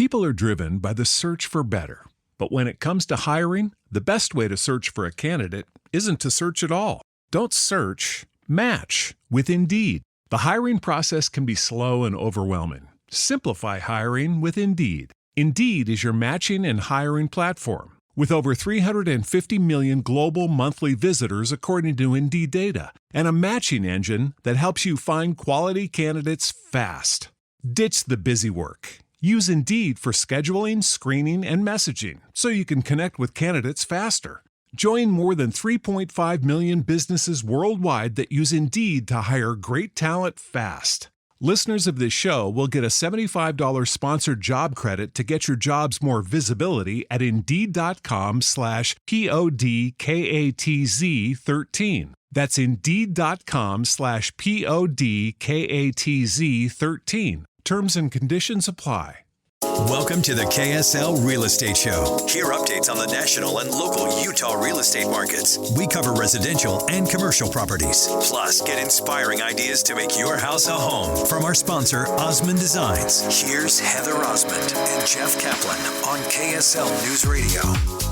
People are driven by the search for better. But when it comes to hiring, the best way to search for a candidate isn't to search at all. Don't search, match with Indeed. The hiring process can be slow and overwhelming. Simplify hiring with Indeed. Indeed is your matching and hiring platform. With over 350 million global monthly visitors according to Indeed data, and a matching engine that helps you find quality candidates fast. Ditch the busy work. Use Indeed for scheduling, screening, and messaging so you can connect with candidates faster. Join more than 3.5 million businesses worldwide that use Indeed to hire great talent fast. Listeners of this show will get a $75 sponsored job credit to get your jobs more visibility at Indeed.com/PODKATZ13. That's Indeed.com/PODKATZ13. Terms and conditions apply. Welcome to the KSL Real Estate Show. Hear updates on the national and local Utah real estate markets. We cover residential and commercial properties. Plus, get inspiring ideas to make your house a home from our sponsor, Osmond Designs. Here's Heather Osmond and Jeff Caplan on KSL News Radio.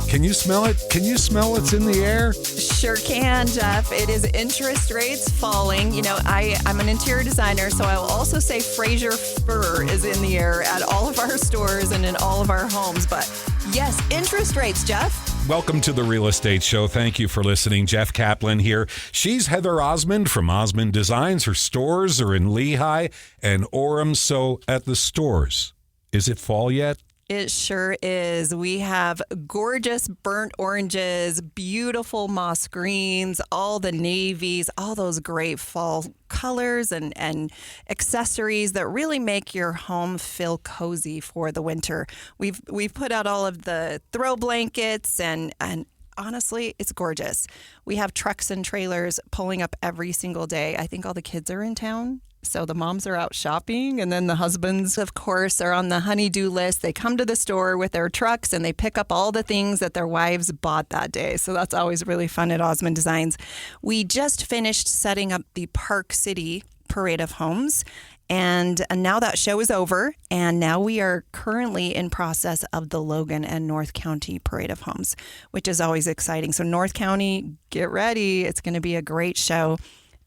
Can you smell it? Can you smell what's in the air? Sure can, Jeff. It is interest rates falling. You know, I'm an interior designer, so I will also say Fraser fur is in the air at all of our stores and in all of our homes. But yes, interest rates, Jeff. Welcome to the Real Estate Show. Thank you for listening. Jeff Caplan here. She's Heather Osmond from Osmond Designs. Her stores are in Lehigh and Orem. So at the stores, is it fall yet? It sure is. We have gorgeous burnt oranges, beautiful moss greens, all the navies, all those great fall colors and accessories that really make your home feel cozy for the winter. We've put out all of the throw blankets and honestly, it's gorgeous. We have trucks and trailers pulling up every single day. I think all the kids are in town. So the moms are out shopping, and then the husbands, of course, are on the honey-do list. They come to the store with their trucks, and they pick up all the things that their wives bought that day. So that's always really fun at Osmond Designs. We just finished setting up the Park City Parade of Homes, and now that show is over, and now we are currently in process of the Logan and North County Parade of Homes, which is always exciting. So North County, get ready. It's going to be a great show.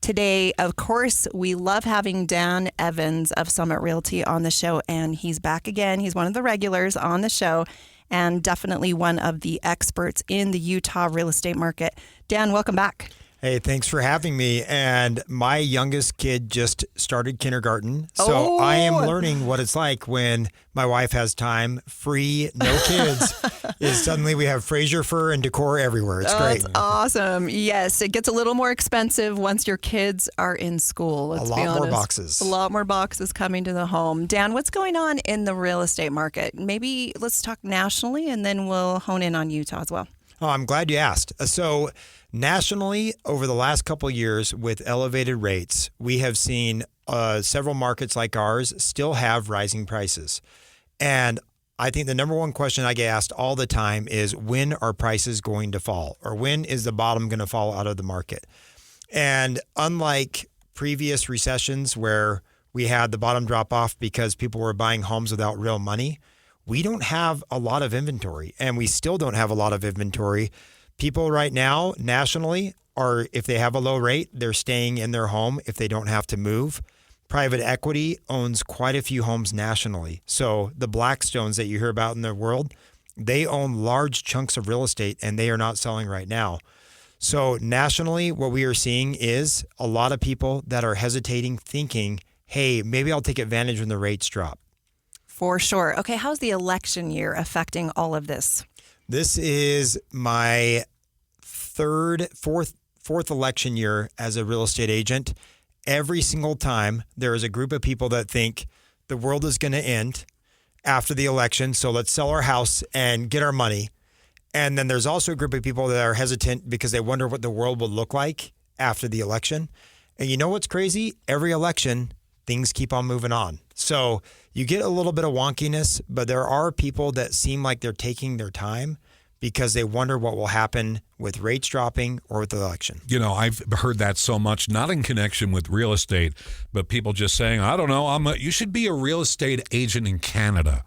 Today, of course, we love having Dan Evans of Summit Realty on the show, and he's back again. He's one of the regulars on the show and definitely one of the experts in the Utah real estate market. Dan, welcome back. Hey, thanks for having me. And my youngest kid just started kindergarten. So I am learning what it's like when my wife has time, free, no kids, is suddenly we have Fraser fur and decor everywhere. It's great. That's awesome. Yes, it gets a little more expensive once your kids are in school. Let's be honest. A lot more boxes. A lot more boxes coming to the home. Dan, what's going on in the real estate market? Maybe let's talk nationally, and then we'll hone in on Utah as well. Oh, I'm glad you asked. So nationally, over the last couple of years with elevated rates, we have seen several markets like ours still have rising prices. And I think the number one question I get asked all the time is, when are prices going to fall? Or when is the bottom going to fall out of the market? And unlike previous recessions where we had the bottom drop off because people were buying homes without real money, we don't have a lot of inventory, and we still don't have a lot of inventory. People right now, nationally, are, if they have a low rate, they're staying in their home if they don't have to move. Private equity owns quite a few homes nationally. So the Blackstones that you hear about in the world, they own large chunks of real estate, and they are not selling right now. So nationally, what we are seeing is a lot of people that are hesitating, thinking, hey, maybe I'll take advantage when the rates drop. For sure. Okay, how's the election year affecting all of this? This is my fourth election year as a real estate agent. Every single time there is a group of people that think the world is going to end after the election, so let's sell our house and get our money. And then there's also a group of people that are hesitant because they wonder what the world will look like after the election. And you know what's crazy? Every election, things keep on moving on. So you get a little bit of wonkiness, but there are people that seem like they're taking their time. because they wonder what will happen with rates dropping or with the election. You know, I've heard that so much, not in connection with real estate, but people just saying, I don't know, you should be a real estate agent in Canada.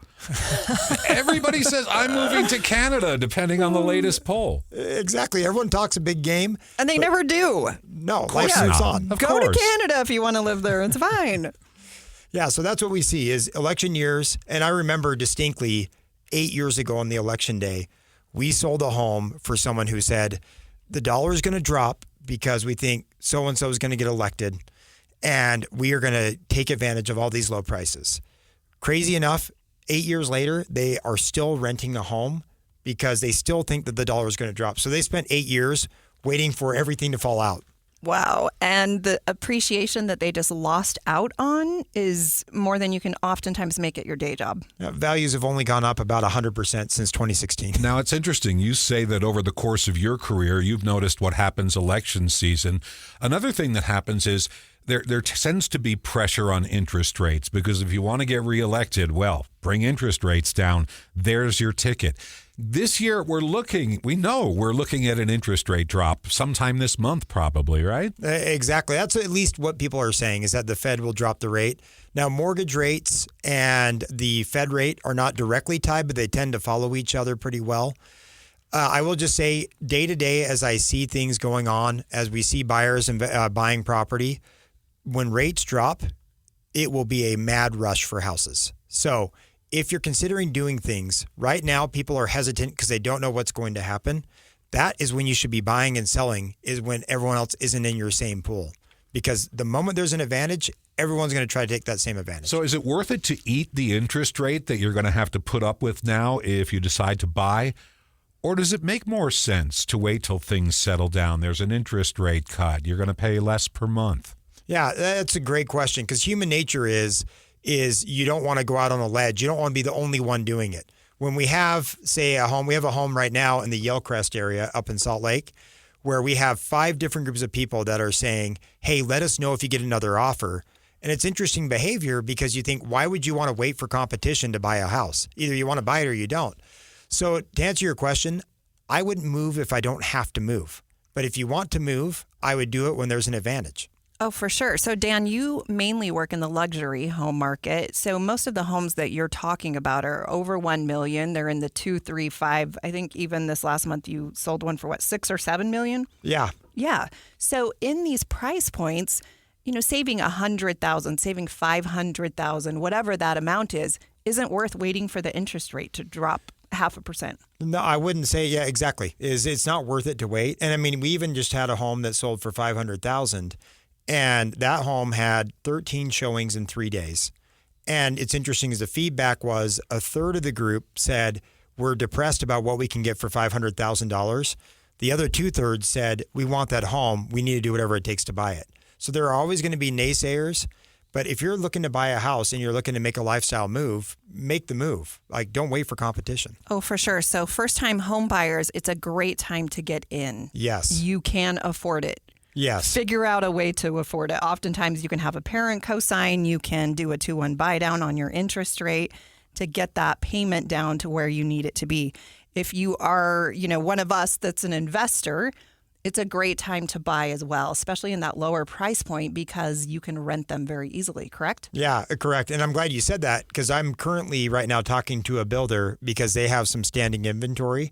Everybody says, I'm moving to Canada, depending on the latest poll. Exactly. Everyone talks a big game. And they never do. No, life moves on. Of Go course. to Canada if you want to live there. It's fine. Yeah, so that's what we see is election years. And I remember distinctly 8 years ago on the election day, we sold a home for someone who said, the dollar is going to drop because we think so-and-so is going to get elected, and we are going to take advantage of all these low prices. Crazy enough, 8 years later, they are still renting a home because they still think that the dollar is going to drop. So they spent 8 years waiting for everything to fall out. Wow. And the appreciation that they just lost out on is more than you can oftentimes make at your day job. Values have only gone up about 100% since 2016. Now, it's interesting. You say that over the course of your career, you've noticed what happens election season. Another thing that happens is there tends to be pressure on interest rates because if you want to get reelected, well, bring interest rates down. There's your ticket. This year, we're looking at an interest rate drop sometime this month, probably, right? Exactly. That's at least what people are saying is that the Fed will drop the rate. Now, mortgage rates and the Fed rate are not directly tied, but they tend to follow each other pretty well. I will just say day to day, as I see things going on, as we see buyers buying property, when rates drop, it will be a mad rush for houses. So if you're considering doing things right now, people are hesitant because they don't know what's going to happen. That is when you should be buying and selling, is when everyone else isn't in your same pool. Because the moment there's an advantage, everyone's going to try to take that same advantage. So is it worth it to eat the interest rate that you're going to have to put up with now if you decide to buy? Or does it make more sense to wait till things settle down? There's an interest rate cut. You're going to pay less per month. Yeah, that's a great question because human nature is you don't want to go out on a ledge. You don't want to be the only one doing it. When we have, say, a home, we have a home right now in the Yellcrest area up in Salt Lake where we have 5 different groups of people that are saying, hey, let us know if you get another offer. And it's interesting behavior because you think, why would you want to wait for competition to buy a house? Either you want to buy it or you don't. So to answer your question, I wouldn't move if I don't have to move. But if you want to move, I would do it when there's an advantage. Oh, for sure. So, Dan, you mainly work in the luxury home market. So most of the homes that you're talking about are over $1 million. They're in the 2, 3, 5. I think even this last month you sold one for what, 6 or 7 million? Yeah. Yeah. So in these price points, saving $100,000, saving $500,000, whatever that amount is, isn't worth waiting for the interest rate to drop 0.5%. No, I wouldn't say. Yeah, exactly. It's not worth it to wait. And I mean, we even just had a home that sold for $500,000. And that home had 13 showings in 3 days. And it's interesting as the feedback was a third of the group said, we're depressed about what we can get for $500,000. The other 2/3 said, we want that home. We need to do whatever it takes to buy it. So there are always going to be naysayers. But if you're looking to buy a house and you're looking to make a lifestyle move, make the move. Like, don't wait for competition. Oh, for sure. So first-time home buyers, it's a great time to get in. Yes. You can afford it. Yes. Figure out a way to afford it. Oftentimes you can have a parent co-sign. You can do a 2-1 buy down on your interest rate to get that payment down to where you need it to be. If you are, one of us that's an investor, it's a great time to buy as well, especially in that lower price point because you can rent them very easily, correct? Yeah, correct. And I'm glad you said that because I'm currently right now talking to a builder because they have some standing inventory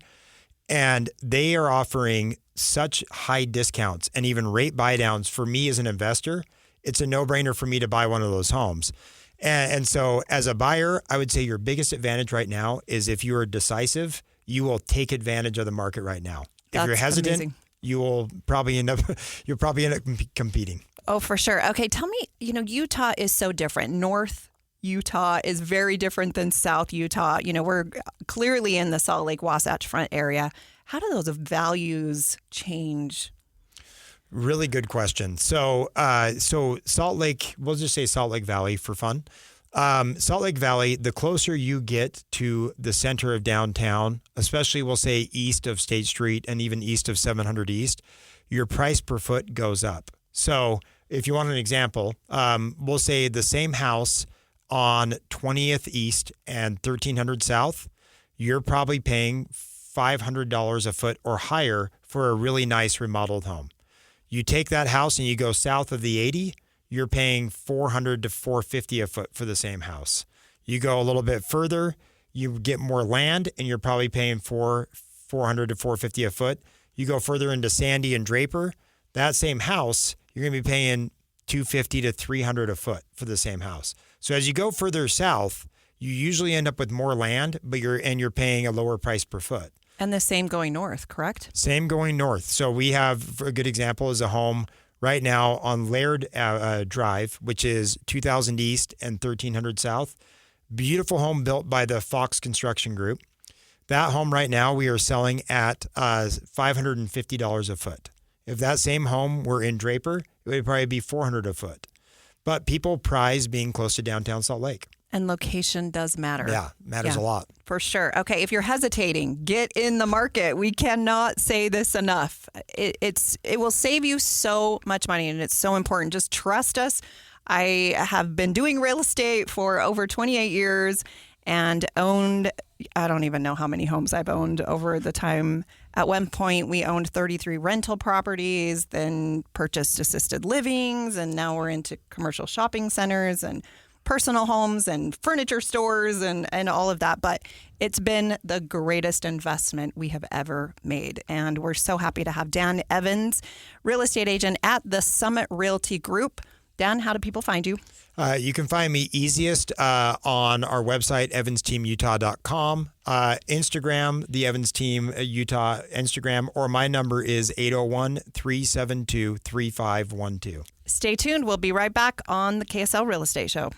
and they are offering such high discounts and even rate buy downs for me as an investor. It's a no-brainer for me to buy one of those homes. And so as a buyer, I would say your biggest advantage right now is if you are decisive, you will take advantage of the market right now. If you're hesitant, amazing. you'll probably end up competing. Oh, for sure. Okay, tell me, Utah is so different. North Utah is very different than South Utah. We're clearly in the Salt Lake Wasatch Front area. How do those values change? Really good question. So Salt Lake, we'll just say Salt Lake Valley for fun. Salt Lake Valley, the closer you get to the center of downtown, especially we'll say east of State Street and even east of 700 East, your price per foot goes up. So if you want an example, we'll say the same house on 20th East and 1300 South, you're probably paying $500 a foot or higher for a really nice remodeled home. You take that house and you go south of the 80, you're paying $400 to $450 a foot for the same house. You go a little bit further, you get more land, and you're probably paying $400 to $450 a foot. You go further into Sandy and Draper, that same house, you're going to be paying $250 to $300 a foot for the same house. So as you go further south, you usually end up with more land, but you're paying a lower price per foot. And the same going north, correct? Same going north. So we have a good example is a home right now on Laird Drive, which is 2000 East and 1300 South. Beautiful home built by the Fox Construction Group. That home right now we are selling at $550 a foot. If that same home were in Draper, it would probably be $400 a foot. But people prize being close to downtown Salt Lake. And location does matter. Yeah, matters a lot. For sure. Okay, if you're hesitating, get in the market. We cannot say this enough. It will save you so much money, and it's so important. Just trust us. I have been doing real estate for over 28 years and owned, I don't even know how many homes I've owned over the time. At one point, we owned 33 rental properties, then purchased assisted livings, and now we're into commercial shopping centers and personal homes and furniture stores and all of that. But it's been the greatest investment we have ever made. And we're so happy to have Dan Evans, real estate agent at the Summit Realty Group. Dan, how do people find you? You can find me easiest on our website, evansteamutah.com, Instagram, the Evans Team Utah Instagram, or my number is 801-372-3512. Stay tuned. We'll be right back on the KSL Real Estate Show.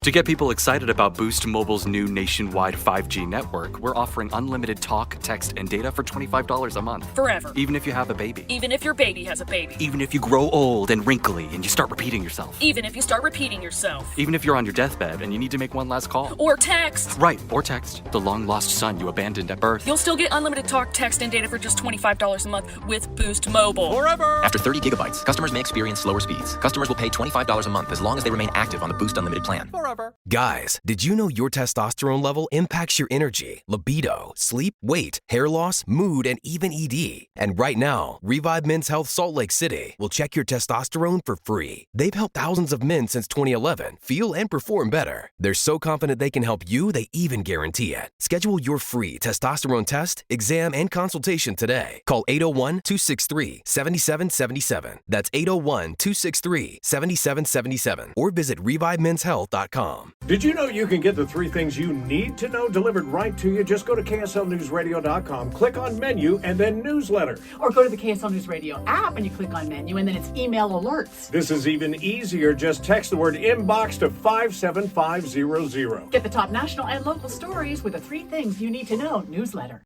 To get people excited about Boost Mobile's new nationwide 5G network, we're offering unlimited talk, text, and data for $25 a month. Forever. Even if you have a baby. Even if your baby has a baby. Even if you grow old and wrinkly and you start repeating yourself. Even if you start repeating yourself. Even if you're on your deathbed and you need to make one last call. Or text. Right, or text the long-lost son you abandoned at birth. You'll still get unlimited talk, text, and data for just $25 a month with Boost Mobile. Forever! After 30 gigabytes, customers may experience slower speeds. Customers will pay $25 a month as long as they remain active on the Boost Unlimited plan. Forever. Guys, did you know your testosterone level impacts your energy, libido, sleep, weight, hair loss, mood, and even ED? And right now, Revive Men's Health Salt Lake City will check your testosterone for free. They've helped thousands of men since 2011 feel and perform better. They're so confident they can help you, they even guarantee it. Schedule your free testosterone test, exam, and consultation today. Call 801-263-7777. That's 801-263-7777. Or visit ReviveMen'sHealth.com. Did you know you can get the 3 things you need to know delivered right to you? Just go to KSLNewsRadio.com, click on menu, and then newsletter. Or go to the KSL News Radio app and you click on menu, and then it's email alerts. This is even easier. Just text the word inbox to 57500. Get the top national and local stories with the 3 things you need to know newsletter.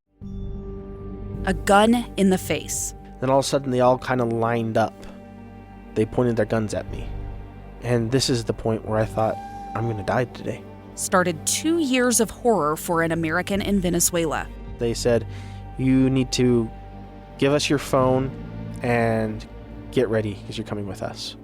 A gun in the face. Then all of a sudden they all kind of lined up. They pointed their guns at me. And this is the point where I thought, I'm going to die today. Started 2 years of horror for an American in Venezuela. They said, you need to give us your phone and get ready because you're coming with us.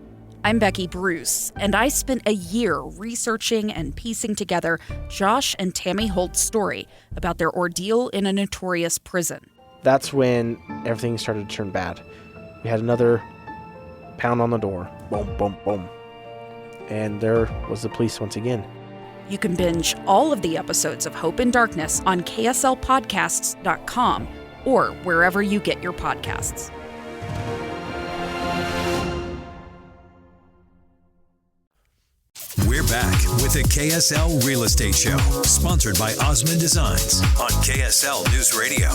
I'm Becky Bruce, and I spent a year researching and piecing together Josh and Tammy Holt's story about their ordeal in a notorious prison. That's when everything started to turn bad. We had another pound on the door. Boom, boom, boom. And there was the police once again. You can binge all of the episodes of Hope and Darkness on KSLpodcasts.com or wherever you get your podcasts. We're back with the KSL Real Estate Show, sponsored by Osmond Designs on KSL News Radio.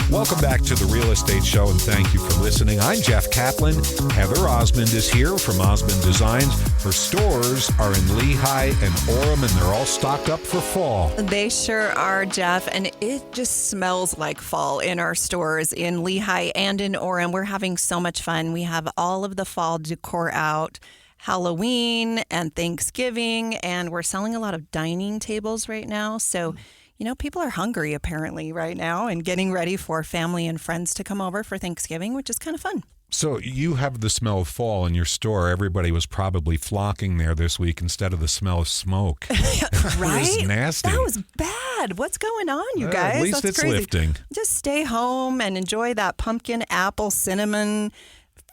Welcome back to the Real Estate Show, and thank you for listening. I'm Jeff Caplan. Heather Osmond is here from Osmond Designs. Her stores are in Lehigh and Orem, and they're all stocked up for fall. They sure are, Jeff, and it just smells like fall in our stores in Lehigh and in Orem. We're having so much fun. We have all of the fall decor out. Halloween and Thanksgiving, and we're selling a lot of dining tables right now. So, people are hungry apparently right now and getting ready for family and friends to come over for Thanksgiving, which is kind of fun. So you have the smell of fall in your store. Everybody was probably flocking there this week instead of the smell of smoke. Right? It was nasty. That was bad. What's going on, you guys? At least That's it's crazy. lifting. Just stay home and enjoy that pumpkin, apple, cinnamon,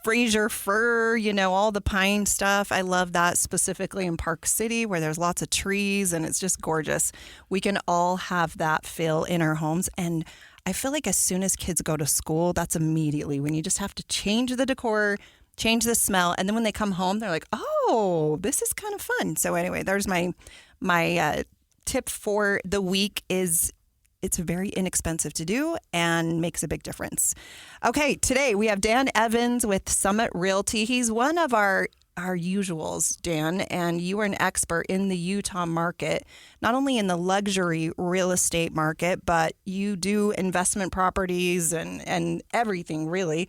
Fraser fir, all the pine stuff. I love that specifically in Park City where there's lots of trees and it's just gorgeous. We can all have that feel in our homes. And I feel like as soon as kids go to school, that's immediately when you just have to change the decor, change the smell. And then when they come home, they're like, oh, this is kind of fun. So anyway, there's my tip for the week is it's very inexpensive to do and makes a big difference. Okay, today we have Dan Evans with Summit Realty. He's one of our usuals, Dan, and you are an expert in the Utah market, not only in the luxury real estate market, but you do investment properties and everything, really.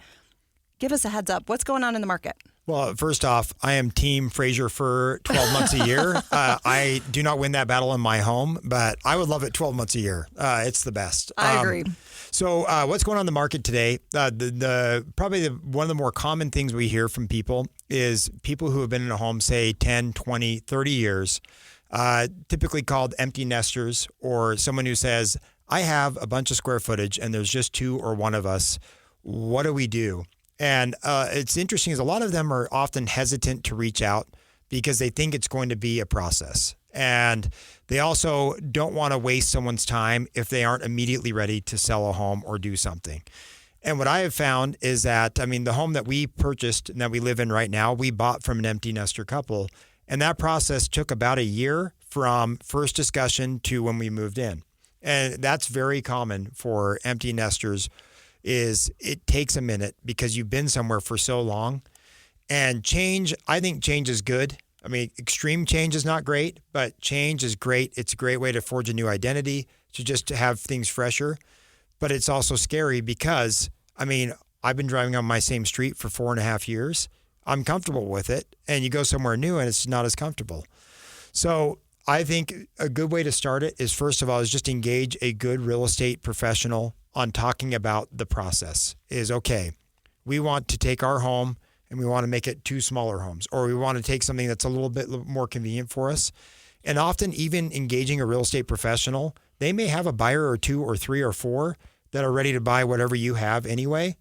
Give us a heads up. What's going on in the market? Well, first off, I am team Fraser fir 12 months a year. I do not win that battle in my home, but I would love it 12 months a year. It's the best. I agree. So what's going on in the market today? Probably one of the more common things we hear from people is people who have been in a home, say 10, 20, 30 years, typically called empty nesters, or someone who says, I have a bunch of square footage and there's just two or one of us. What do we do? And it's interesting is a lot of them are often hesitant to reach out because they think it's going to be a process. And they also don't want to waste someone's time if they aren't immediately ready to sell a home or do something. And what I have found is that, the home that we purchased and that we live in right now, we bought from an empty nester couple. And that process took about a year from first discussion to when we moved in. And that's very common for empty nesters. Is it takes a minute because you've been somewhere for so long. And change, I think change is good. Extreme change is not great, but change is great. It's a great way to forge a new identity, to just to have things fresher. But it's also scary because, I've been driving on my same street for 4.5 years. I'm comfortable with it. And you go somewhere new and it's not as comfortable. So I think a good way to start it is, first of all, is just engage a good real estate professional on talking about the process. Is okay, we want to take our home and we want to make it 2 smaller homes, or we want to take something that's a little bit more convenient for us. And often even engaging a real estate professional, they may have a buyer or 2 or 3 or 4 that are ready to buy whatever you have anyway.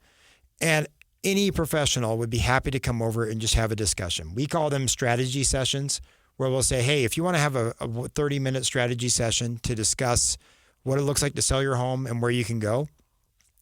And any professional would be happy to come over and just have a discussion. We call them strategy sessions, where we'll say, hey, if you want to have a 30-minute strategy session to discuss what it looks like to sell your home and where you can go,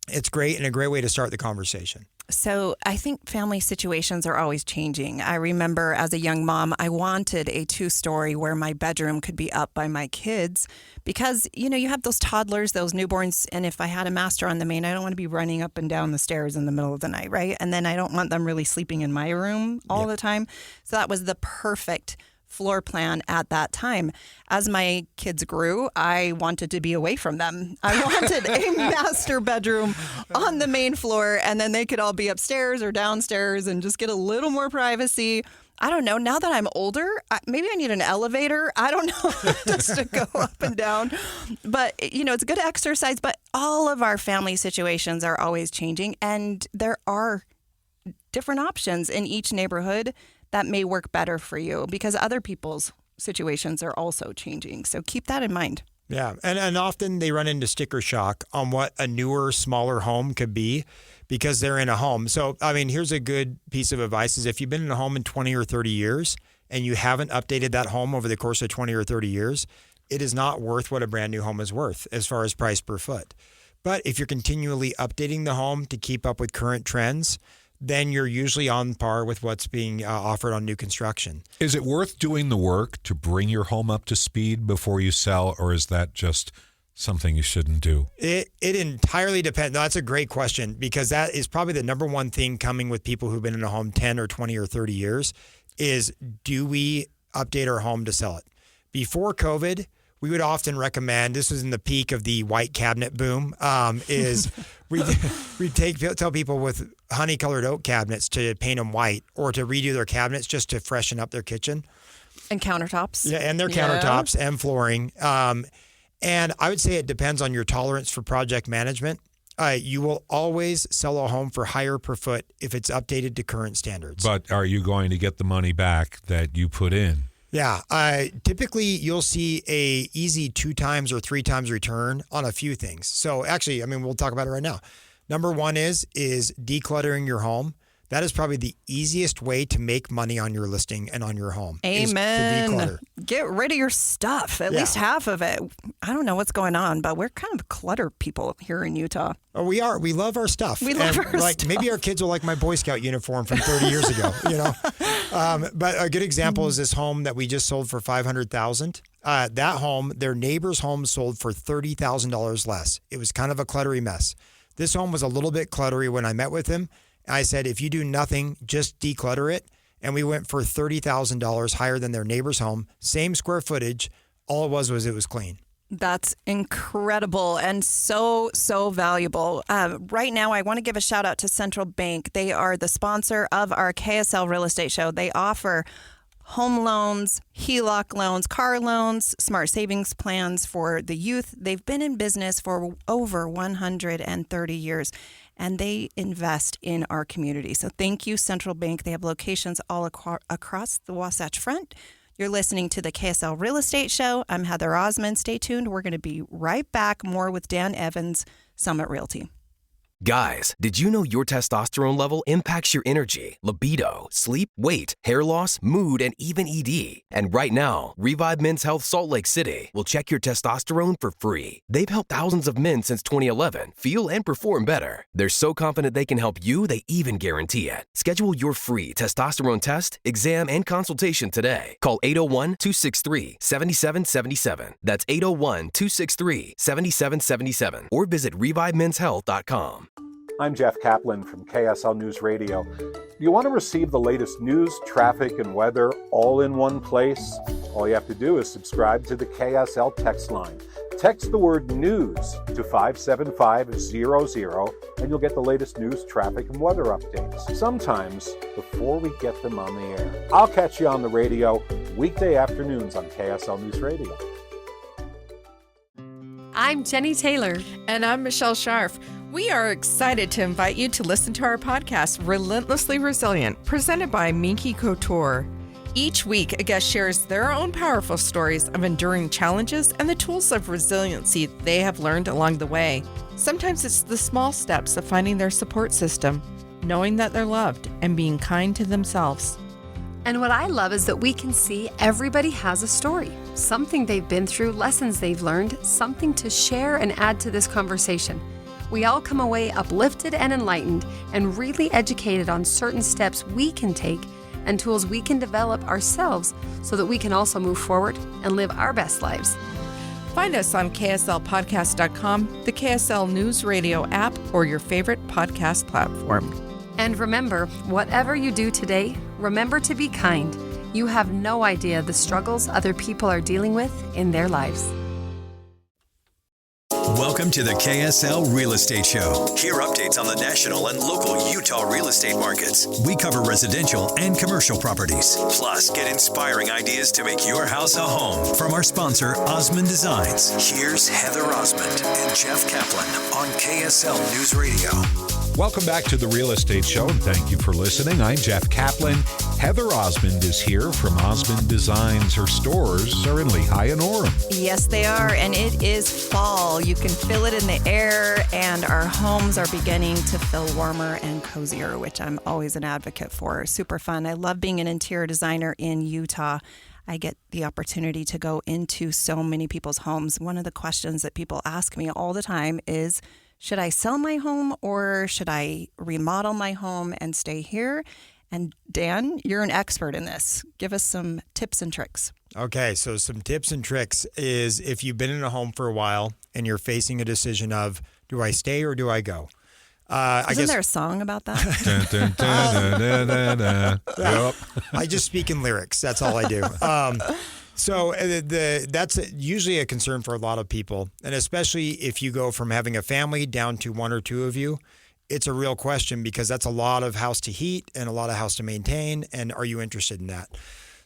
it's great and a great way to start the conversation. So I think family situations are always changing. I remember as a young mom, I wanted a 2-story where my bedroom could be up by my kids because, you have those toddlers, those newborns, and if I had a master on the main, I don't want to be running up and down the stairs in the middle of the night, right? And then I don't want them really sleeping in my room all the time. So that was the perfect floor plan at that time. As my kids grew, I wanted to be away from them. I wanted a master bedroom on the main floor, and then they could all be upstairs or downstairs and just get a little more privacy. I don't know. Now that I'm older, maybe I need an elevator. I don't know, just to go up and down. But, it's a good exercise. But all of our family situations are always changing, and there are different options in each neighborhood that may work better for you because other people's situations are also changing. So keep that in mind. Yeah. And often they run into sticker shock on what a newer, smaller home could be because they're in a home. So, here's a good piece of advice is if you've been in a home in 20 or 30 years and you haven't updated that home over the course of 20 or 30 years, it is not worth what a brand new home is worth as far as price per foot. But if you're continually updating the home to keep up with current trends, then you're usually on par with what's being offered on new construction. Is it worth doing the work to bring your home up to speed before you sell, or is that just something you shouldn't do? It entirely depends. No, that's a great question because that is probably the number one thing coming with people who've been in a home 10 or 20 or 30 years is, do we update our home to sell it? Before COVID, we would often recommend, this was in the peak of the white cabinet boom, is we tell people with honey-colored oak cabinets to paint them white or to redo their cabinets just to freshen up their kitchen. And countertops. Yeah, and their countertops and flooring. And I would say it depends on your tolerance for project management. You will always sell a home for higher per foot if it's updated to current standards. But are you going to get the money back that you put in? Yeah. Typically, you'll see a easy 2 times or 3 times return on a few things. So actually, we'll talk about it right now. Number one is decluttering your home. That is probably the easiest way to make money on your listing and on your home. Amen. Is to declutter. Get rid of your stuff, at least half of it. I don't know what's going on, but we're kind of clutter people here in Utah. Oh, we are. We love our stuff. We love our stuff. Maybe our kids will like my Boy Scout uniform from 30 years ago, But a good example is this home that we just sold for $500,000. That home, their neighbor's home sold for $30,000 less. It was kind of a cluttery mess. This home was a little bit cluttery when I met with him. I said, if you do nothing, just declutter it. And we went for $30,000 higher than their neighbor's home. Same square footage. All it was clean. That's incredible and so valuable. Right now, I want to give a shout out to Central Bank. They are the sponsor of our KSL Real Estate Show. They offer home loans, HELOC loans, car loans, smart savings plans for the youth. They've been in business for over 130 years, and they invest in our community. So thank you, Central Bank. They have locations all across the Wasatch Front. You're listening to the KSL Real Estate Show. I'm Heather Osmond. Stay tuned. We're going to be right back. More with Dan Evans, Summit Realty. Guys, did you know your testosterone level impacts your energy, libido, sleep, weight, hair loss, mood, and even ED? And right now, Revive Men's Health Salt Lake City will check your testosterone for free. They've helped thousands of men since 2011 feel and perform better. They're so confident they can help you, they even guarantee it. Schedule your free testosterone test, exam, and consultation today. Call 801-263-7777. That's 801-263-7777. Or visit ReviveMen'sHealth.com. I'm Jeff Caplan from KSL News Radio. Do you want to receive the latest news, traffic, and weather all in one place? All you have to do is subscribe to the KSL text line. Text the word news to 57500 and you'll get the latest news, traffic, and weather updates, sometimes before we get them on the air. I'll catch you on the radio weekday afternoons on KSL News Radio. I'm Jenny Taylor. And I'm Michelle Scharf. We are excited to invite you to listen to our podcast, Relentlessly Resilient, presented by Minky Couture. Each week, a guest shares their own powerful stories of enduring challenges and the tools of resiliency they have learned along the way. Sometimes it's the small steps of finding their support system, knowing that they're loved, and being kind to themselves. And what I love is that we can see everybody has a story, something they've been through, lessons they've learned, something to share and add to this conversation. We all come away uplifted and enlightened and really educated on certain steps we can take and tools we can develop ourselves so that we can also move forward and live our best lives. Find us on KSLpodcast.com, the KSL News Radio app, or your favorite podcast platform. And remember, whatever you do today, remember to be kind. You have no idea the struggles other people are dealing with in their lives. Welcome to the KSL Real Estate Show. Hear updates on the national and local Utah real estate markets. We cover residential and commercial properties. Plus, get inspiring ideas to make your house a home from our sponsor, Osmond Designs. Here's Heather Osmond and Jeff Caplan on KSL News Radio. Welcome back to the Real Estate Show, and thank you for listening. I'm Jeff Caplan. Heather Osmond is here from Osmond Designs. Her stores are in Lehigh and Orem. Yes, they are, and it is fall. You can feel it in the air, and our homes are beginning to feel warmer and cozier, which I'm always an advocate for. Super fun. I love being an interior designer in Utah. I get the opportunity to go into so many people's homes. One of the questions that people ask me all the time is, should I sell my home or should I remodel my home and stay here? And Dan, you're an expert in this. Give us some tips and tricks. Okay, so some tips and tricks is if you've been in a home for a while and you're facing a decision of, do I stay or do I go? Isn't there a song about that? Yep. I just speak in lyrics. That's all I do. So that's usually a concern for a lot of people. And especially if you go from having a family down to one or two of you, it's a real question because that's a lot of house to heat and a lot of house to maintain. And are you interested in that?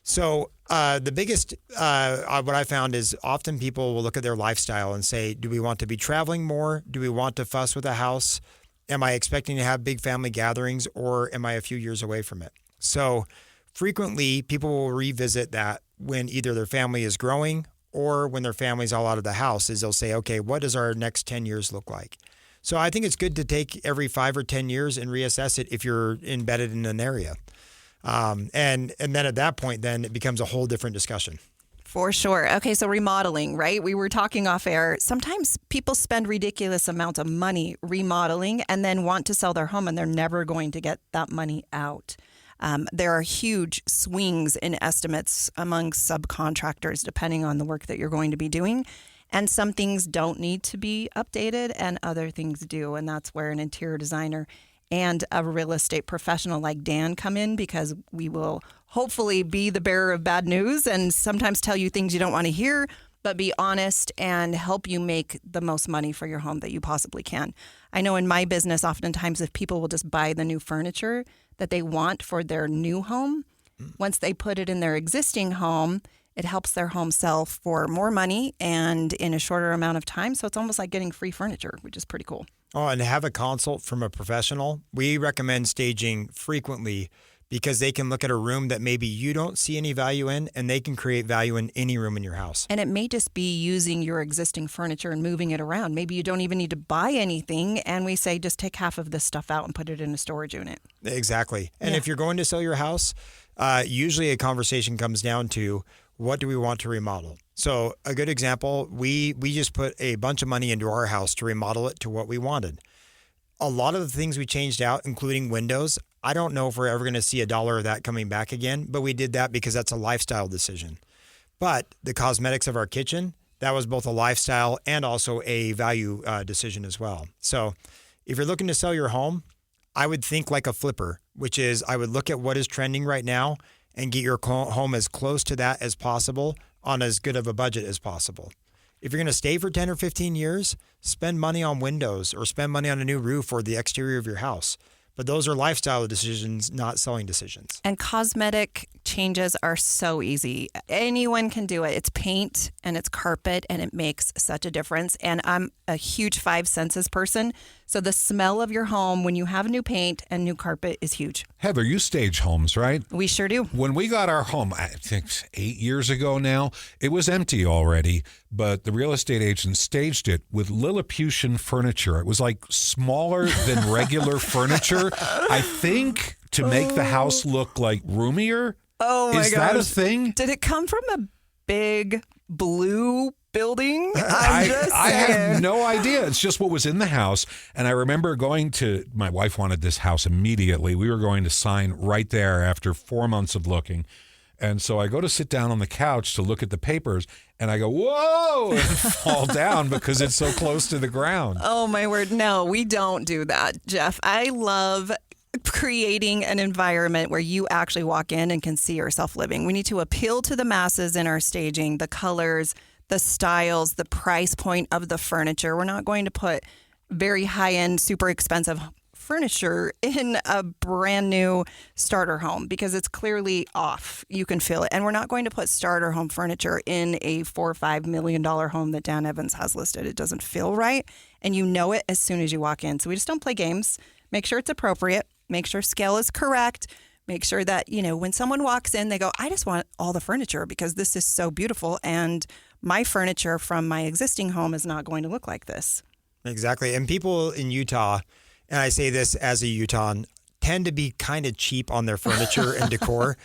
So the biggest, what I found is often people will look at their lifestyle and say, do we want to be traveling more? Do we want to fuss with a house? Am I expecting to have big family gatherings, or am I a few years away from it? So frequently people will revisit that when either their family is growing or when their family's all out of the house, is they'll say, okay, what does our next 10 years look like? So I think it's good to take every 5 or 10 years and reassess it if you're embedded in an area. And then at that point, then it becomes a whole different discussion. For sure. Okay, so remodeling, right? We were talking off air. Sometimes people spend ridiculous amounts of money remodeling and then want to sell their home, and they're never going to get that money out. There are huge swings in estimates among subcontractors depending on the work that you're going to be doing. And some things don't need to be updated and other things do. And that's where an interior designer and a real estate professional like Dan come in, because we will hopefully be the bearer of bad news and sometimes tell you things you don't want to hear, but be honest and help you make the most money for your home that you possibly can. I know in my business, oftentimes if people will just buy the new furniture that they want for their new home, once they put it in their existing home, it helps their home sell for more money and in a shorter amount of time. So it's almost like getting free furniture, which is pretty cool. Oh, and have a consult from a professional. We recommend staging frequently because they can look at a room that maybe you don't see any value in, and they can create value in any room in your house. And it may just be using your existing furniture and moving it around. Maybe you don't even need to buy anything, and we say just take half of this stuff out and put it in a storage unit. Exactly. And if you're going to sell your house, usually a conversation comes down to, what do we want to remodel? So a good example, we just put a bunch of money into our house to remodel it to what we wanted. A lot of the things we changed out, including windows, I don't know if we're ever going to see $1 of that coming back again, but we did that because that's a lifestyle decision. But the cosmetics of our kitchen, that was both a lifestyle and also a value decision as well. So if you're looking to sell your home, I would think like a flipper, which is I would look at what is trending right now and get your home as close to that as possible on as good of a budget as possible. If you're going to stay for 10 or 15 years, spend money on windows or spend money on a new roof or the exterior of your house. But those are lifestyle decisions, not selling decisions. And cosmetic changes are so easy. Anyone can do it. It's paint and it's carpet, and it makes such a difference. And I'm a huge 5 senses person. So the smell of your home when you have new paint and new carpet is huge. Heather, you stage homes, right? We sure do. When we got our home, I think 8 years ago now, it was empty already, but the real estate agent staged it with Lilliputian furniture. It was like smaller than regular furniture, I think, to make the house look like roomier. Oh my gosh. Is that a thing? Did it come from a big blue building? I have no idea. It's just what was in the house. And I remember my wife wanted this house immediately. We were going to sign right there after 4 months of looking. And so I go to sit down on the couch to look at the papers, and I go, whoa, and fall down because it's so close to the ground. Oh, my word. No, we don't do that, Jeff. I love creating an environment where you actually walk in and can see yourself living. We need to appeal to the masses in our staging, the colors, the styles, the price point of the furniture. We're not going to put very high-end, super expensive furniture in a brand new starter home because it's clearly off. You can feel it. And we're not going to put starter home furniture in a $4 or $5 million home that Dan Evans has listed. It doesn't feel right. And you know it as soon as you walk in. So we just don't play games. Make sure it's appropriate. Make sure scale is correct. Make sure that, when someone walks in, they go, I just want all the furniture because this is so beautiful. And my furniture from my existing home is not going to look like this. Exactly. And people in Utah, and I say this as a Utahn, tend to be kind of cheap on their furniture and decor.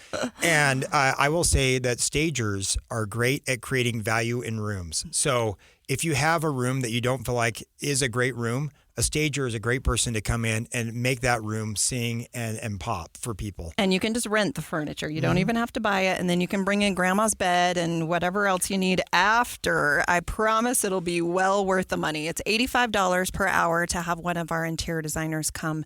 And I will say that stagers are great at creating value in rooms. So if you have a room that you don't feel like is a great room, a stager is a great person to come in and make that room sing and pop for people. And you can just rent the furniture. You don't even have to buy it. And then you can bring in grandma's bed and whatever else you need after. I promise it'll be well worth the money. It's $85 per hour to have one of our interior designers come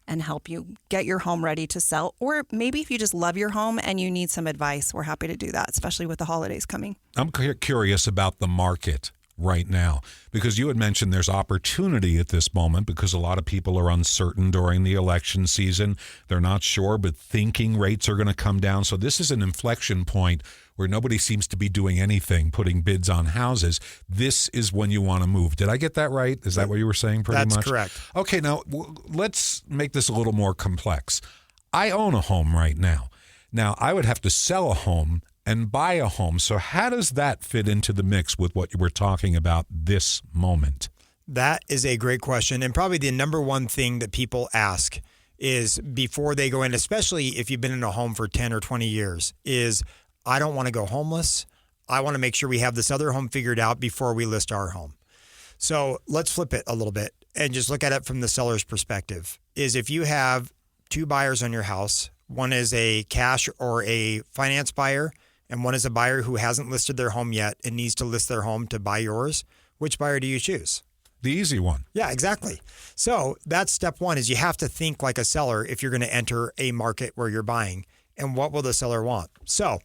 and help you get your home ready to sell. Or maybe if you just love your home and you need some advice, we're happy to do that, especially with the holidays coming. I'm curious about the market right now? Because you had mentioned there's opportunity at this moment because a lot of people are uncertain during the election season. They're not sure, but thinking rates are going to come down. So this is an inflection point where nobody seems to be doing anything, putting bids on houses. This is when you want to move. Did I get that right? Is that what you were saying pretty much? That's correct. Okay, now let's make this a little more complex. I own a home right now. Now, I would have to sell a home and buy a home. So how does that fit into the mix with what you were talking about this moment? That is a great question. And probably the number one thing that people ask is before they go in, especially if you've been in a home for 10 or 20 years, is I don't want to go homeless. I want to make sure we have this other home figured out before we list our home. So let's flip it a little bit and just look at it from the seller's perspective. Is if you have two buyers on your house, one is a cash or a finance buyer, and one is a buyer who hasn't listed their home yet and needs to list their home to buy yours, which buyer do you choose? The easy one. Yeah, exactly. So that's step one, is you have to think like a seller if you're going to enter a market where you're buying. And what will the seller want? So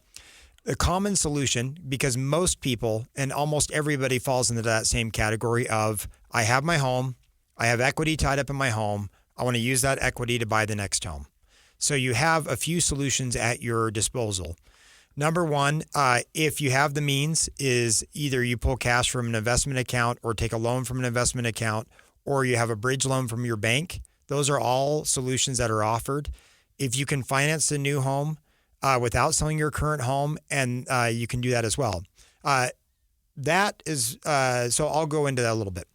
the common solution, because most people and almost everybody falls into that same category of, I have my home, I have equity tied up in my home, I want to use that equity to buy the next home. So you have a few solutions at your disposal. Number one, if you have the means, is either you pull cash from an investment account or take a loan from an investment account, or you have a bridge loan from your bank. Those are all solutions that are offered. If you can finance a new home without selling your current home, and you can do that as well. That is, so I'll go into that a little bit.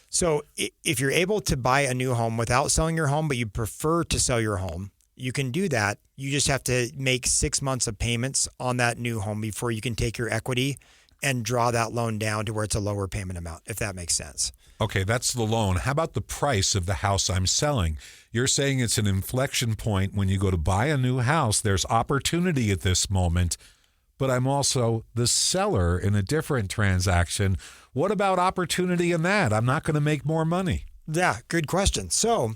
So if you're able to buy a new home without selling your home, but you prefer to sell your home, you can do that. You just have to make 6 months of payments on that new home before you can take your equity and draw that loan down to where it's a lower payment amount, if that makes sense. Okay, that's the loan. How about the price of the house I'm selling? You're saying it's an inflection point when you go to buy a new house. There's opportunity at this moment, but I'm also the seller in a different transaction. What about opportunity in that? I'm not going to make more money. Yeah, good question. So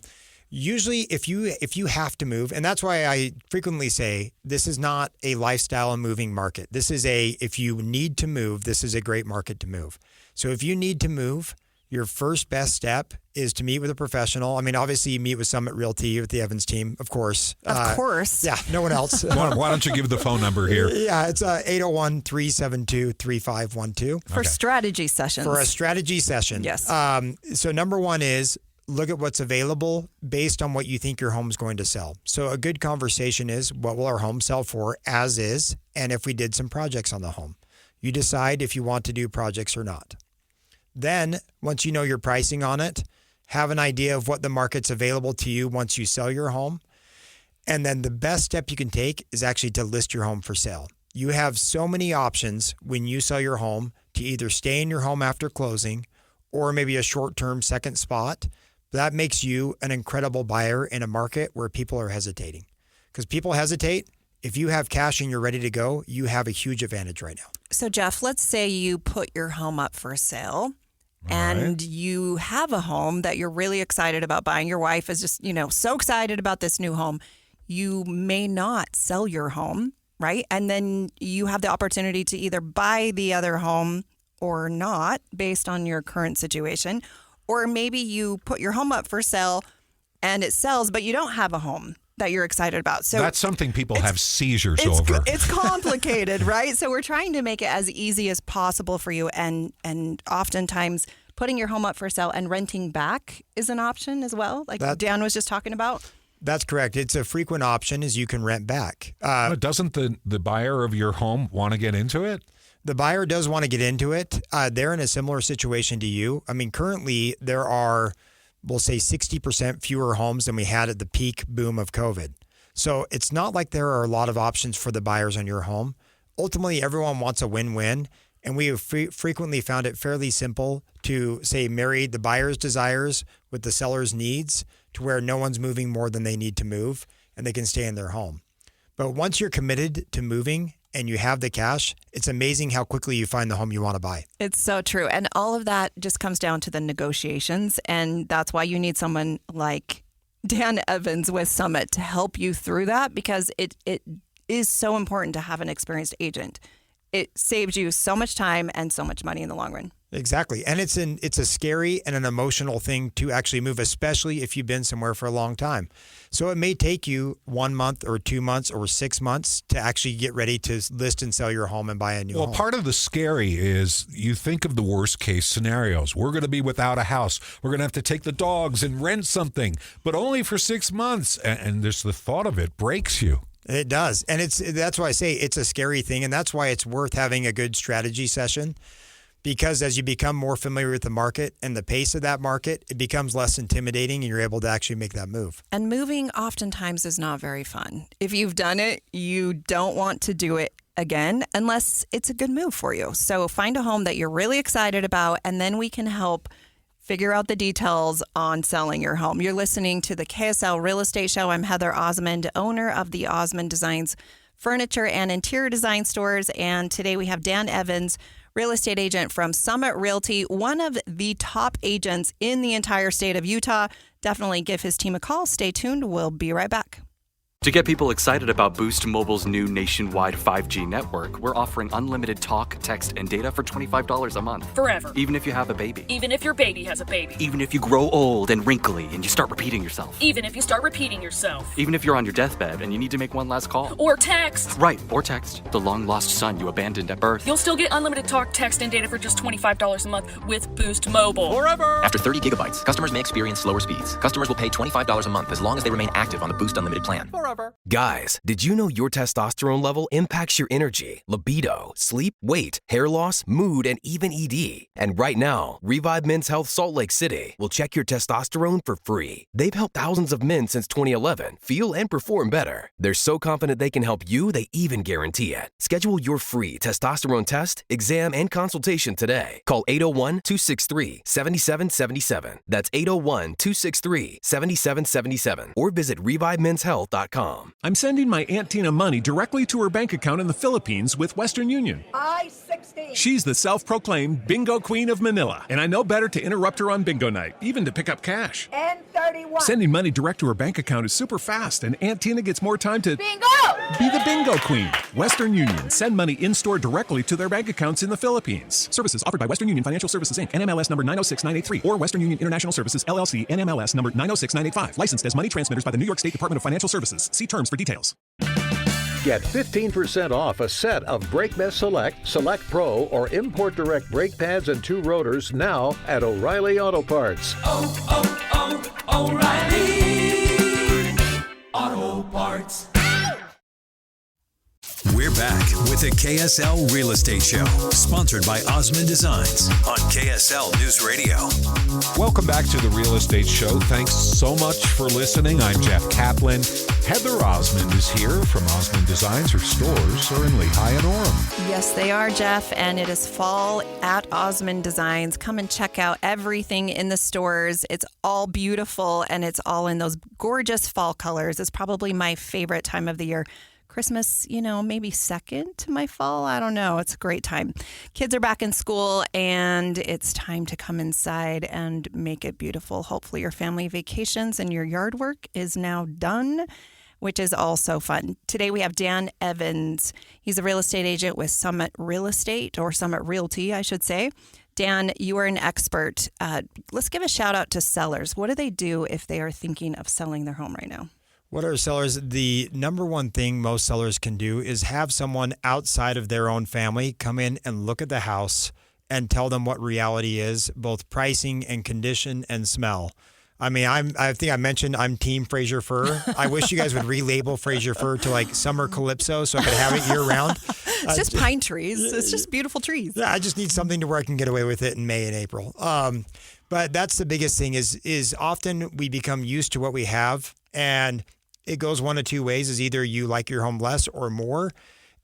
usually if you have to move, and that's why I frequently say this is not a lifestyle and moving market. This is if you need to move, this is a great market to move. So if you need to move, your first best step is to meet with a professional. I mean, obviously you meet with Summit Realty with the Evans team, of course. Of course. Yeah, no one else. Why don't you give the phone number here? Yeah, it's 801-372-3512. For strategy sessions. For a strategy session. Yes. So number one is look at what's available based on what you think your home's going to sell. So a good conversation is, what will our home sell for as is, and if we did some projects on the home. You decide if you want to do projects or not. Then, once you know your pricing on it, have an idea of what the market's available to you once you sell your home. And then the best step you can take is actually to list your home for sale. You have so many options when you sell your home to either stay in your home after closing or maybe a short-term second spot. That makes you an incredible buyer in a market where people are hesitating. Because people hesitate. If you have cash and you're ready to go, you have a huge advantage right now. So, Jeff, let's say you put your home up for sale. And you have a home that you're really excited about buying. Your wife is just, so excited about this new home. You may not sell your home, right? And then you have the opportunity to either buy the other home or not based on your current situation. Or maybe you put your home up for sale and it sells, but you don't have a home that you're excited about. So that's something people have seizures over. It's complicated, right? So we're trying to make it as easy as possible for you. And oftentimes putting your home up for sale and renting back is an option as well, like Dan was just talking about. That's correct. It's a frequent option, is you can rent back. Doesn't the buyer of your home want to get into it? The buyer does want to get into it. They're in a similar situation to you. I mean, currently there are, we'll say 60% fewer homes than we had at the peak boom of COVID. So it's not like there are a lot of options for the buyers on your home. Ultimately, everyone wants a win-win. And we have frequently found it fairly simple to, say, marry the buyer's desires with the seller's needs to where no one's moving more than they need to move and they can stay in their home. But once you're committed to moving and you have the cash, it's amazing how quickly you find the home you want to buy. It's so true. And all of that just comes down to the negotiations. And that's why you need someone like Dan Evans with Summit to help you through that, because it is so important to have an experienced agent. It saves you so much time and so much money in the long run. Exactly. And it's a scary and an emotional thing to actually move, especially if you've been somewhere for a long time. So it may take you 1 month or 2 months or 6 months to actually get ready to list and sell your home and buy a new home. Well, part of the scary is you think of the worst case scenarios. We're going to be without a house. We're going to have to take the dogs and rent something, but only for 6 months. And there's the thought of it breaks you. It does. And that's why I say it's a scary thing. And that's why it's worth having a good strategy session. Because as you become more familiar with the market and the pace of that market, it becomes less intimidating and you're able to actually make that move. And moving oftentimes is not very fun. If you've done it, you don't want to do it again unless it's a good move for you. So find a home that you're really excited about, and then we can help figure out the details on selling your home. You're listening to the KSL Real Estate Show. I'm Heather Osmond, owner of the Osmond Designs Furniture and Interior Design Stores. And today we have Dan Evans, real estate agent from Summit Realty, one of the top agents in the entire state of Utah. Definitely give his team a call. Stay tuned. We'll be right back. To get people excited about Boost Mobile's new nationwide 5G network, we're offering unlimited talk, text, and data for $25 a month. Forever. Even if you have a baby. Even if your baby has a baby. Even if you grow old and wrinkly and you start repeating yourself. Even if you start repeating yourself. Even if you're on your deathbed and you need to make one last call. Or text. Right, or text the long-lost son you abandoned at birth. You'll still get unlimited talk, text, and data for just $25 a month with Boost Mobile. Forever! After 30 gigabytes, customers may experience slower speeds. Customers will pay $25 a month as long as they remain active on the Boost Unlimited plan. Forever. Guys, did you know your testosterone level impacts your energy, libido, sleep, weight, hair loss, mood, and even ED? And right now, Revive Men's Health Salt Lake City will check your testosterone for free. They've helped thousands of men since 2011 feel and perform better. They're so confident they can help you, they even guarantee it. Schedule your free testosterone test, exam, and consultation today. Call 801-263-7777. That's 801-263-7777. Or visit ReviveMen'sHealth.com. I'm sending my Aunt Tina money directly to her bank account in the Philippines with Western Union. I-16. She's the self-proclaimed bingo queen of Manila, and I know better to interrupt her on bingo night, even to pick up cash. N31. Sending money direct to her bank account is super fast, and Aunt Tina gets more time to Bingo! Be the bingo queen. Western Union. Send money in-store directly to their bank accounts in the Philippines. Services offered by Western Union Financial Services, Inc., NMLS number 906983, or Western Union International Services, LLC, NMLS number 906985. Licensed as money transmitters by the New York State Department of Financial Services. See terms for details. Get 15% off a set of BrakeMess Select, Select Pro, or Import Direct brake pads and 2 rotors now at O'Reilly Auto Parts. O'Reilly Auto Parts. We're back with the KSL Real Estate Show, sponsored by Osmond Designs on KSL News Radio. Welcome back to the Real Estate Show. Thanks so much for listening. I'm Jeff Caplan. Heather Osmond is here from Osmond Designs. Her stores are in Lehigh and Orem. Yes, they are, Jeff, and it is fall at Osmond Designs. Come and check out everything in the stores. It's all beautiful, and it's all in those gorgeous fall colors. It's probably my favorite time of the year. Christmas, maybe second to my fall. I don't know. It's a great time. Kids are back in school, and it's time to come inside and make it beautiful. Hopefully your family vacations and your yard work is now done, which is also fun. Today we have Dan Evans. He's a real estate agent with Summit Real Estate, or Summit Realty, I should say. Dan, you are an expert. Let's give a shout out to sellers. What do they do if they are thinking of selling their home right now? What are sellers? The number one thing most sellers can do is have someone outside of their own family come in and look at the house and tell them what reality is, both pricing and condition and smell. I mean, I think I mentioned I'm Team Fraser Fir. I wish you guys would relabel Fraser Fir to like Summer Calypso so I could have it year round. It's just pine trees. It's just beautiful trees. Yeah, I just need something to where I can get away with it in May and April. But that's the biggest thing is often we become used to what we have, and it goes one of two ways: is either you like your home less or more,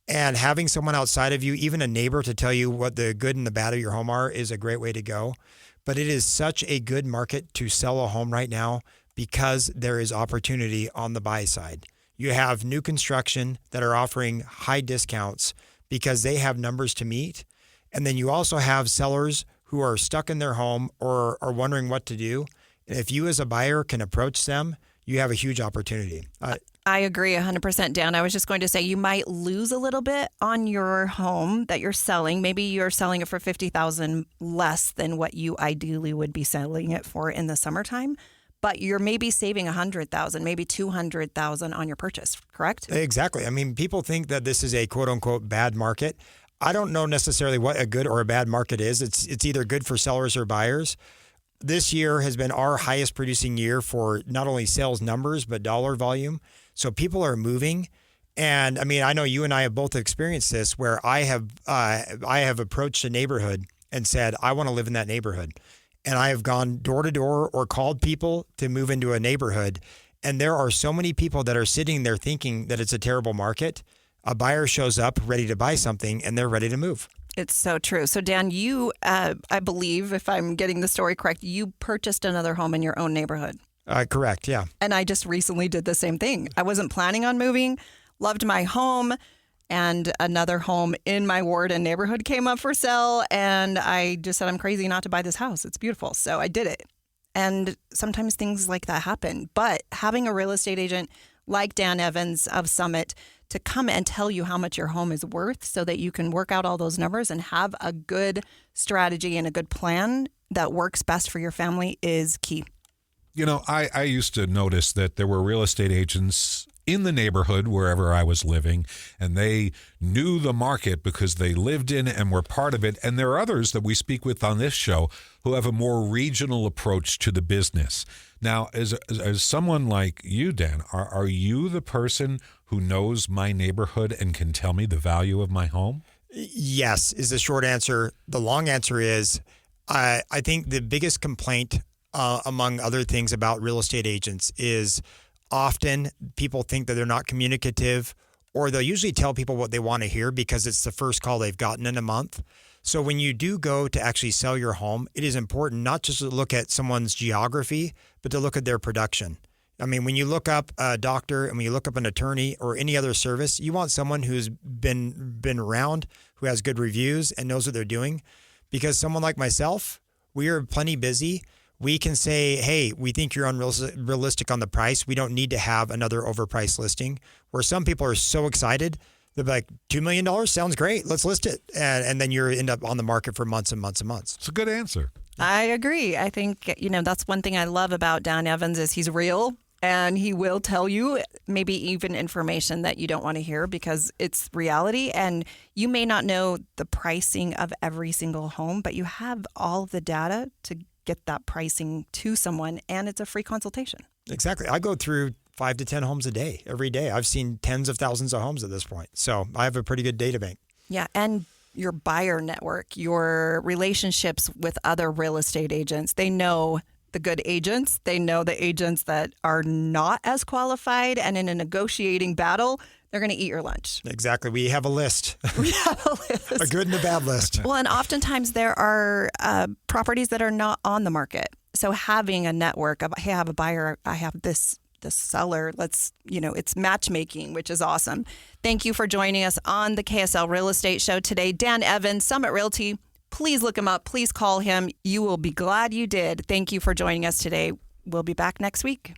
and having someone outside of you, even a neighbor, to tell you what the good and the bad of your home are is a great way to go. But it is such a good market to sell a home right now because there is opportunity on the buy side. You have new construction that are offering high discounts because they have numbers to meet. And then you also have sellers who are stuck in their home or are wondering what to do. And if you as a buyer can approach them, you have a huge opportunity. I agree 100%, Dan. I was just going to say you might lose a little bit on your home that you're selling. Maybe you're selling it for $50,000 less than what you ideally would be selling it for in the summertime. But you're maybe saving $100,000, maybe $200,000 on your purchase, correct? Exactly. I mean, people think that this is a quote unquote bad market. I don't know necessarily what a good or a bad market is. It's either good for sellers or buyers. This year has been our highest producing year for not only sales numbers, but dollar volume. So people are moving. And I mean, I know you and I have both experienced this where I have approached a neighborhood and said, I want to live in that neighborhood. And I have gone door to door or called people to move into a neighborhood. And there are so many people that are sitting there thinking that it's a terrible market. A buyer shows up ready to buy something and they're ready to move. It's so true. So, Dan, you, I believe, if I'm getting the story correct, you purchased another home in your own neighborhood. Correct, yeah. And I just recently did the same thing. I wasn't planning on moving, loved my home, and another home in my ward and neighborhood came up for sale. And I just said, I'm crazy not to buy this house. It's beautiful. So I did it. And sometimes things like that happen. But having a real estate agent like Dan Evans of Summit to come and tell you how much your home is worth so that you can work out all those numbers and have a good strategy and a good plan that works best for your family is key. You know, I used to notice that there were real estate agents in the neighborhood wherever I was living, and they knew the market because they lived in and were part of it. And there are others that we speak with on this show who have a more regional approach to the business. Now, as someone like you, Dan, are you the person who knows my neighborhood and can tell me the value of my home? Yes, is the short answer. The long answer is I think the biggest complaint among other things about real estate agents is often people think that they're not communicative, or they'll usually tell people what they want to hear because it's the first call they've gotten in a month. So when you do go to actually sell your home, it is important not just to look at someone's geography, but to look at their production. I mean, when you look up a doctor and when you look up an attorney or any other service, you want someone who's been around, who has good reviews and knows what they're doing. Because someone like myself, we are plenty busy. We can say, hey, we think you're unrealistic on the price. We don't need to have another overpriced listing. Where some people are so excited, they're like, $2 million sounds great. Let's list it. And then you end up on the market for months and months and months. It's a good answer. I agree. I think, that's one thing I love about Dan Evans is he's real. And he will tell you maybe even information that you don't want to hear because it's reality. And you may not know the pricing of every single home, but you have all of the data to get that pricing to someone, and it's a free consultation. Exactly. I go through 5 to 10 homes a day, every day. I've seen tens of thousands of homes at this point. So I have a pretty good data bank. Yeah. And your buyer network, your relationships with other real estate agents, they know the good agents. They know the agents that are not as qualified, and in a negotiating battle, they're going to eat your lunch. Exactly. We have a list. We have a list. A good and a bad list. Well, and oftentimes there are properties that are not on the market. So having a network of, hey, I have a buyer, I have this seller, it's matchmaking, which is awesome. Thank you for joining us on the KSL Real Estate Show today. Dan Evans, Summit Realty. Please look him up. Please call him. You will be glad you did. Thank you for joining us today. We'll be back next week.